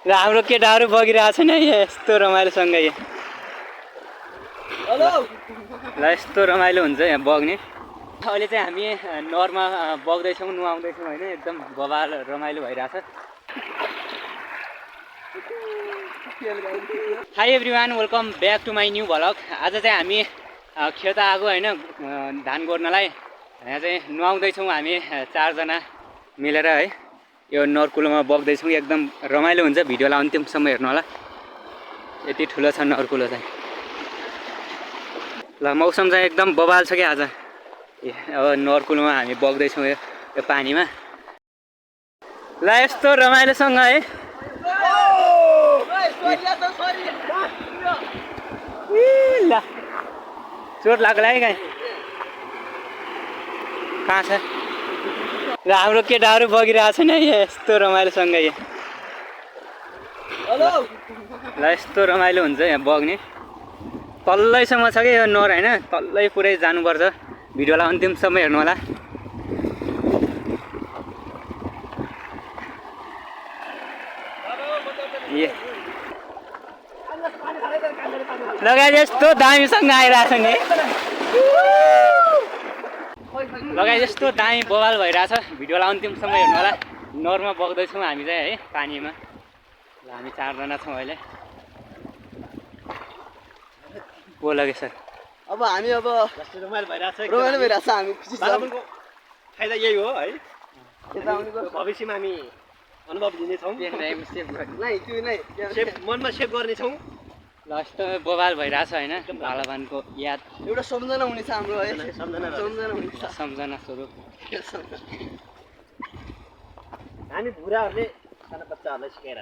र हाम्रो केटाहरू बगिरहेको छ नि यस्तो रमाइलोसँग यहाँ ल यस्तो रमाइलो हुन्छ यहाँ बग्ने। अहिले चाहिँ हामी नहरमा बग्दैछौँ नुहाउँदैछौँ होइन एकदम बवाल रमाइलो भइरहेछ। Hi everyone welcome back to my new vlog. आज चाहिँ हामी खेत आएको होइन धान गोड्नलाई। यहाँ चाहिँ नुहाउँदैछौँ हामी चारजना मिलेर है। यो नरकुलोमा बग्दैछौँ एकदम रमाइलो हुन्छ। भिडियोलाई अन्तिमसम्म हेर्नु होला यति ठुलो छ नरकुलो चाहिँ। ल मौसम चाहिँ एकदम बवाल छ क्या आज। अब नरकुलोमा हामी बग्दैछौँ यो पानीमा। ल यस्तो रमाइलोसँग है। ल चोट लाग्ला है कहीँ कहाँ छ। ल हाम्रो केटाहरू बगिरहेको छ नि यस्तो रमाइलोसँग यहाँ। ल यस्तो रमाइलो हुन्छ यहाँ बग्ने। तल्लैसम्म छ कि यो नहर होइन तल्लै पुरै जानुपर्छ। भिडियोलाई अन्तिमसम्म हेर्नु होला। लगाइ यस्तो दामीसँग आइरहेछ नि। लगाइ यस्तो दामी बवाल भइरहेछ। भिडियोलाई अन्तिमसम्म हेर्नु होला। नहरमा बग्दैछौँ हामी चाहिँ है पानीमा। ल हामी चारजना छौँ अहिले। बोल सर अब हामी अब रमाइलो भइरहेछ हामी खुसी छ। फाइदा यही हो है। भविष्यमा हामी अनुभव लिनेछौँ। मनमा सेभ गर्नेछौँ। ल यस्तो बवाल भइरहेछ होइन बालवानको याद एउटा सम्झना हुनेछ हाम्रो है। सम्झना स्वरूप हामी बुढाहरूले सानो बच्चाहरूलाई सिकाएर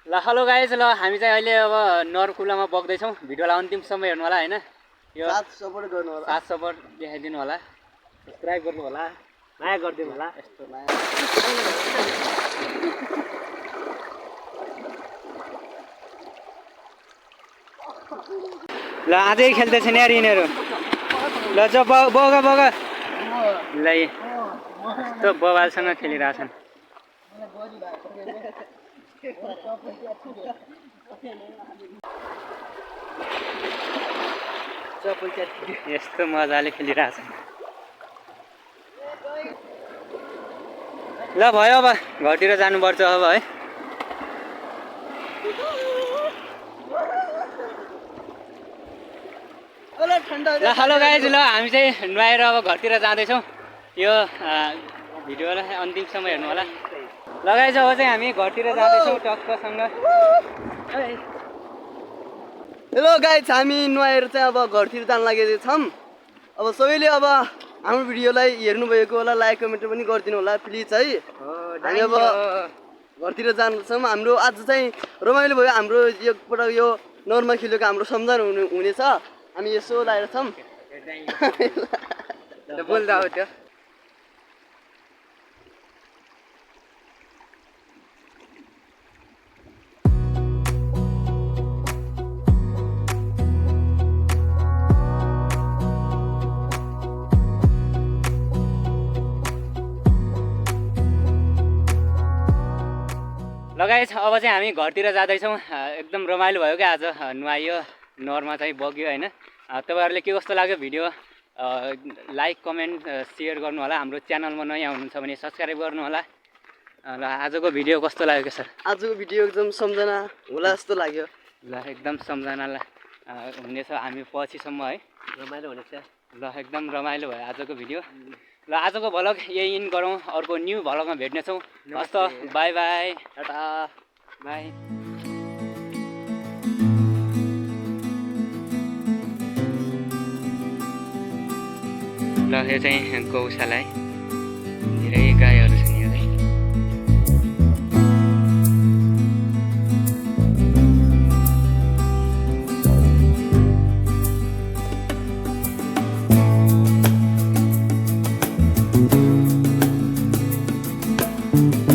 ल हेलो गाइज। ल हामी चाहिँ अहिले अब नरकुलामा बग्दैछौँ। भिडियोलाई अन्तिमसम्म हेर्नु होला होइन। यो सपोर्ट गर्नु होला, साथ सपोर्ट देखाइदिनु होला, सब्सक्राइब गर्नु होला, माया गरिदिनु होला। यस्तो माया। ल आजै खेल्दैछ नि यार यिनीहरू। ल जो बग बग ल यस्तो बवालसँग खेलिरहेछन्। यस्तो मजाले खेलिरहेछन्। ल भयो अब घरतिर जानुपर्छ अब है। ल हेलो गाइज। ल हामी चाहिँ नुहाएर अब घरतिर जाँदैछौँ। यो भिडियोलाई अन्तिमसम्म हेर्नु होला। ल गाइज अब चाहिँ हामी घरतिर जाँदैछौँ टक्कसँग। हेलो गाइज हामी नुहाएर चाहिँ अब घरतिर जान लागेको छौँ। अब सबैले अब हाम्रो भिडियोलाई हेर्नुभएको होला, लाइक कमेन्ट पनि गरिदिनु होला प्लिज है। हामी अब घरतिर जान्छौँ। हाम्रो आज चाहिँ रमाइलो भयो। हाम्रो एकपल्ट यो नरमा खेलेको हाम्रो सम्झना हुनेछ। हामी यसो लगाएर छौँ। बोल्दा हो त्यो। लगाएछ अब चाहिँ हामी घरतिर जाँदैछौँ। एकदम रमाइलो भयो क्या आज। नुहाइयो नहरमा चाहिँ बग्यो होइन। तपाईँहरूले के कस्तो लाग्यो भिडियो लाइक कमेन्ट सेयर गर्नु होला। हाम्रो च्यानलमा नयाँ हुनुहुन्छ भने सब्सक्राइब गर्नु होला। ल आजको भिडियो कस्तो लाग्यो सर? आजको भिडियो एकदम सम्झना होला जस्तो लाग्यो। ल एकदम सम्झनालाई हुनेछ हामी पछिसम्म है। रमाइलो हुनेछ। ल एकदम रमाइलो भयो आजको भिडियो। ल आजको भ्लग यही इन गरौँ। अर्को न्यू भ्लगमा भेट्नेछौँ। हस्त बाई बाई टाटा बाई। ल यो चाहिँ गौशाला है। धेरै गाईहरू छन् यो चाहिँ। है